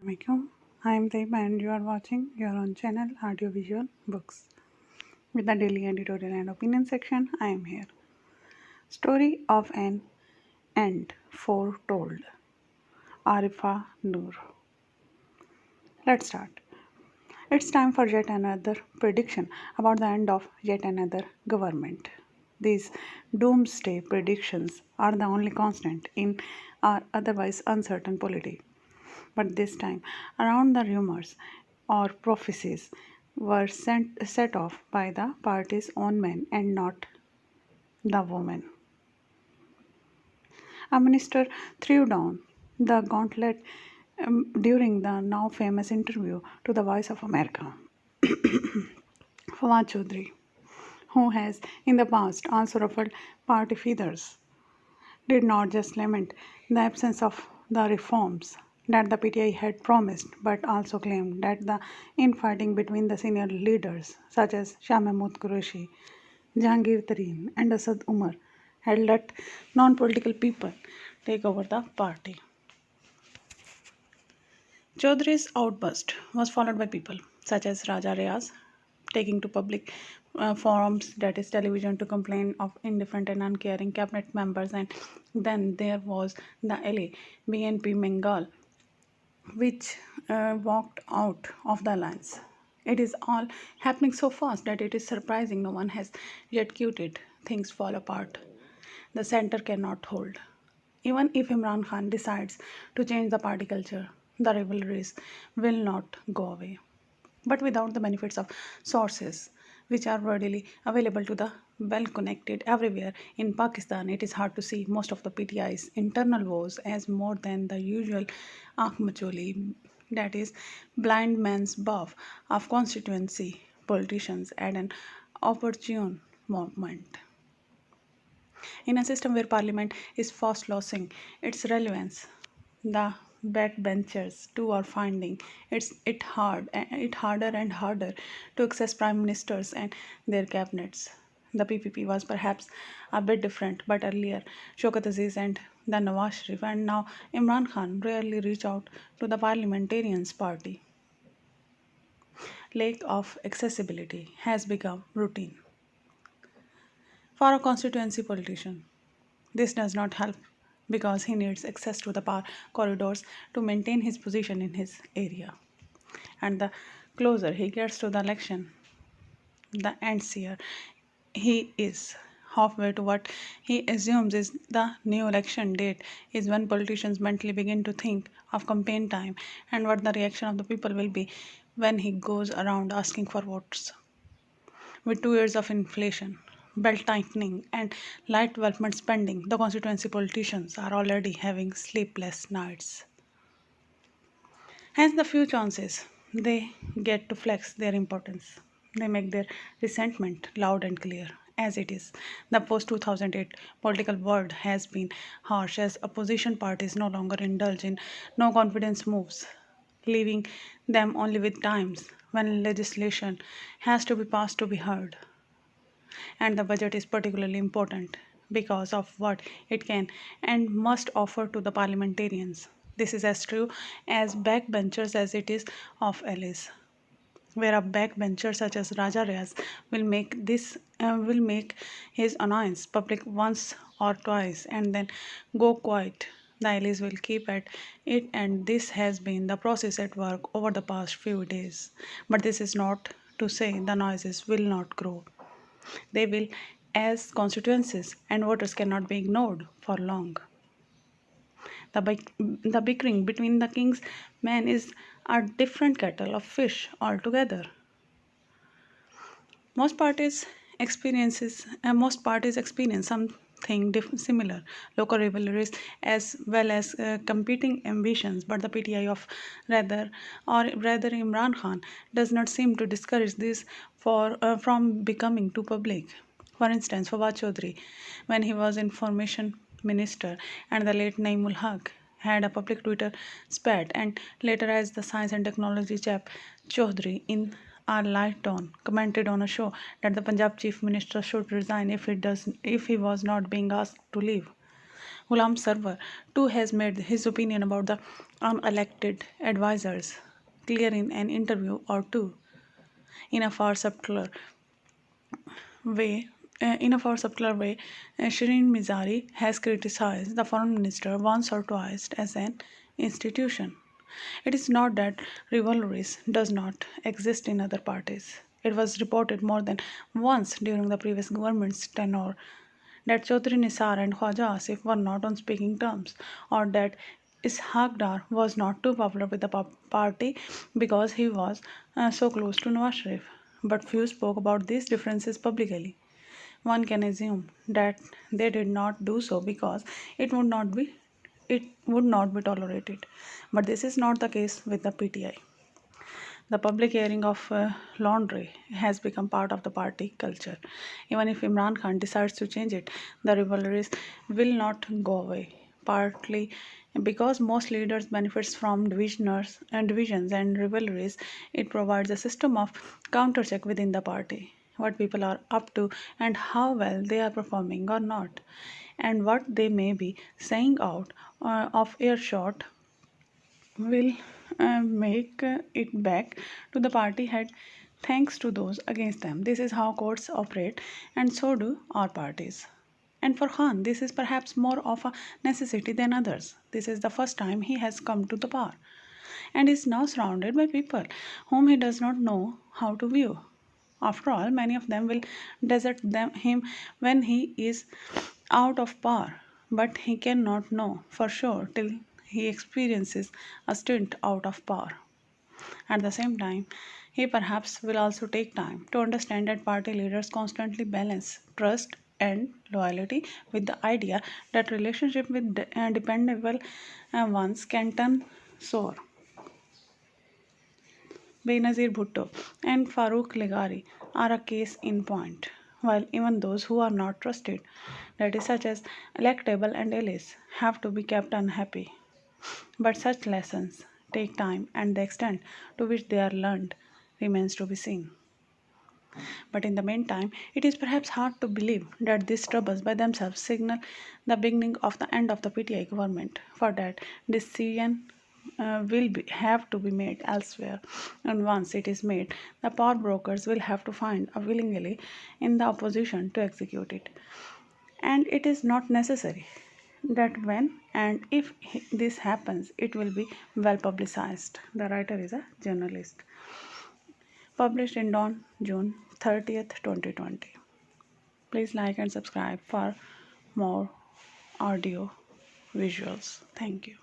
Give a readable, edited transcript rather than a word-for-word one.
Assalamualaikum. I am Taiba and you are watching your own channel Audiovisual Books. With the daily editorial and opinion section, I am here. Story of an End Foretold. Arifa Noor. Let's start. It's time for yet another prediction about the end of yet another government. These doomsday predictions are the only constant in our otherwise uncertain polity. But this time, around the rumors or prophecies were set off by the party's own men and not the women. A minister threw down the gauntlet during the now famous interview to the Voice of America. Fawad Chaudhry, who has in the past also ruffled party feathers, did not just lament the absence of the reforms that the PTI had promised, but also claimed that the infighting between the senior leaders, such as Shah Mahmood Qureshi, Jahangir Tareen, and Asad Umar, had let non political people take over the party. Chaudhry's outburst was followed by people such as Raja Riaz taking to public forums, that is television, to complain of indifferent and uncaring cabinet members. And then there was the LA BNP Bengal, which walked out of the alliance. It is all happening so fast that it is surprising no one has yet quitted. Things fall apart. The center cannot hold. Even if Imran Khan decides to change the party culture, the rivalries will not go away. But without the benefits of sources which are readily available to the well connected everywhere in Pakistan, it is hard to see most of the PTI's internal woes as more than the usual akhmacholi, that is, blind man's buff of constituency politicians at an opportune moment. In a system where parliament is fast losing its relevance, the backbenchers too are finding it harder and harder to access prime ministers and their cabinets. The PPP was perhaps a bit different, but earlier Shaukat Aziz and the Nawaz Sharif and now Imran Khan rarely reach out to the parliamentarians party. Lack of accessibility has become routine for a constituency politician. This does not help because he needs access to the power corridors to maintain his position in his area. And the closer he gets to the election, the antsier he is. Halfway to what he assumes is the new election date is when politicians mentally begin to think of campaign time and what the reaction of the people will be when he goes around asking for votes. With 2 years of inflation, belt tightening, and light development spending, the constituency politicians are already having sleepless nights. Hence, the few chances they get to flex their importance, they make their resentment loud and clear. As it is, the post 2008 political world has been harsh as opposition parties no longer indulge in no confidence moves, leaving them only with times when legislation has to be passed to be heard. And the budget is particularly important because of what it can and must offer to the parliamentarians. This is as true as backbenchers as it is of allies. Where a backbencher such as Raja Riaz will make his annoyance public once or twice and then go quiet. The allies will keep at it, and this has been the process at work over the past few days. But this is not to say the noises will not grow. They will, as constituencies and voters cannot be ignored for long. The bickering between the king's men is a different kettle of fish altogether. Most parties most parties experience something similar, local rivalries as well as competing ambitions. But the PTI of rather Imran Khan does not seem to discourage this from becoming too public. For instance, Fawad Chaudhry, when he was information minister, and the late Naimul Haq had a public Twitter spat, and later as the science and technology chap Chaudhry in a light tone commented on a show that the Punjab chief minister should resign if he was not being asked to leave. Ghulam Sarwar too has made his opinion about the unelected advisors clear in an interview or two in a far subtler way. Shireen Mizari has criticized the foreign minister once or twice as an institution. It is not that rivalries does not exist in other parties. It was reported more than once during the previous government's tenure that Chaudhry Nisar and Khwaja Asif were not on speaking terms, or that Ishaq Dar was not too popular with the party because he was so close to Nawaz Sharif. But few spoke about these differences publicly. One can assume that they did not do so because it would not be tolerated. But this is not the case with the PTI. The public airing of laundry has become part of the party culture. Even if Imran Khan decides to change it, the rivalries will not go away. Partly because most leaders benefits from divisions and rivalries, it provides a system of countercheck within the party. What people are up to and how well they are performing or not, and what they may be saying out of earshot will make it back to the party head thanks to those against them. This is how courts operate, and so do our parties. And for Khan, this is perhaps more of a necessity than others. This is the first time he has come to the power and is now surrounded by people whom he does not know how to view. After all, many of them will him when he is out of power, but he cannot know for sure till he experiences a stint out of power. At the same time, he perhaps will also take time to understand that party leaders constantly balance trust and loyalty with the idea that relationship with dependable ones can turn sour. Benazir Bhutto and Farooq Ligari are a case in point. While even those who are not trusted, that is such as electable and Ellis, have to be kept unhappy. But such lessons take time and the extent to which they are learned remains to be seen. But in the meantime, it is perhaps hard to believe that these troubles by themselves signal the beginning of the end of the PTI government. For that, decision have to be made elsewhere, and once it is made, the power brokers will have to find a willingly in the opposition to execute it. And it is not necessary that when and if this happens, it will be well publicized. The writer is a journalist. Published in Dawn, June 30th, 2020. Please like and subscribe for more audio visuals. Thank you.